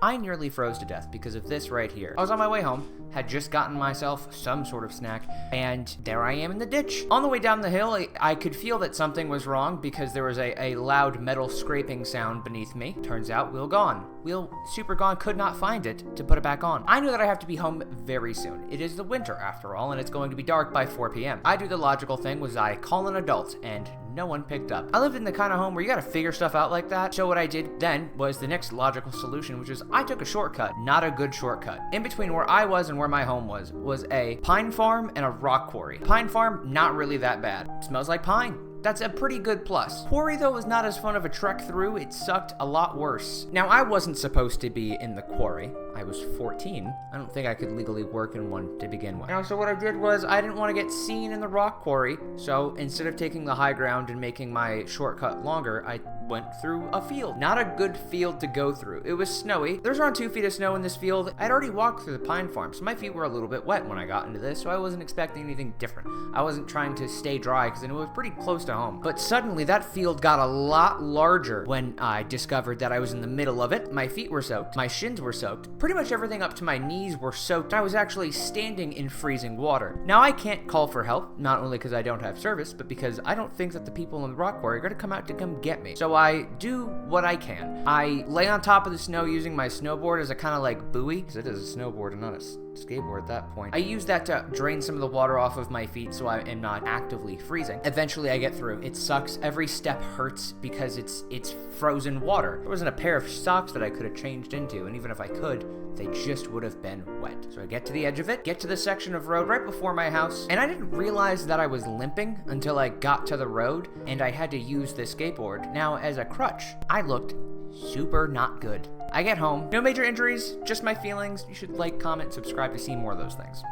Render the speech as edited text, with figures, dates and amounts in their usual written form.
I nearly froze to death because of this right here. I was on my way home, had just gotten myself some sort of snack, and there I am in the ditch. On the way down the hill, I could feel that something was wrong because there was a loud metal scraping sound beneath me. Turns out, wheel gone. Wheel super gone, could not find it to put it back on. I knew that I have to be home very soon. It is the winter after all, and it's going to be dark by 4 p.m. I do the logical thing was I call an adult, and no one picked up. I lived in the kind of home where you gotta figure stuff out like that. So what I did then was the next logical solution, which is I took a shortcut, not a good shortcut. In between where I was and where my home was a pine farm and a rock quarry. Pine farm, not really that bad. Smells like pine. That's a pretty good plus. Quarry, though, was not as fun of a trek through. It sucked a lot worse. Now, I wasn't supposed to be in the quarry. I was 14. I don't think I could legally work in one to begin with. Now, so what I did was I didn't want to get seen in the rock quarry. So instead of taking the high ground and making my shortcut longer, I went through a field. Not a good field to go through. It was snowy. There's around 2 feet of snow in this field. I'd already walked through the pine farm, so my feet were a little bit wet when I got into this, so I wasn't expecting anything different. I wasn't trying to stay dry because it was pretty close to home. But suddenly that field got a lot larger when I discovered that I was in the middle of it. My feet were soaked. My shins were soaked. Pretty much everything up to my knees were soaked. I was actually standing in freezing water. Now I can't call for help, not only because I don't have service, but because I don't think that the people in the rock quarry are going to come out to come get me. So I do what I can. I lay on top of the snow using my snowboard as a kind of like buoy, because it is a snowboard and not a skateboard at that point. I use that to drain some of the water off of my feet so I am not actively freezing. Eventually I get through. It sucks. Every step hurts because it's frozen water. There wasn't a pair of socks that I could have changed into, and even if I could, they just would have been wet. So I get to the edge of it, get to the section of road right before my house, and I didn't realize that I was limping until I got to the road and I had to use the skateboard now as a crutch. I looked super not good. I get home, no major injuries, just my feelings. You should like, comment, subscribe to see more of those things.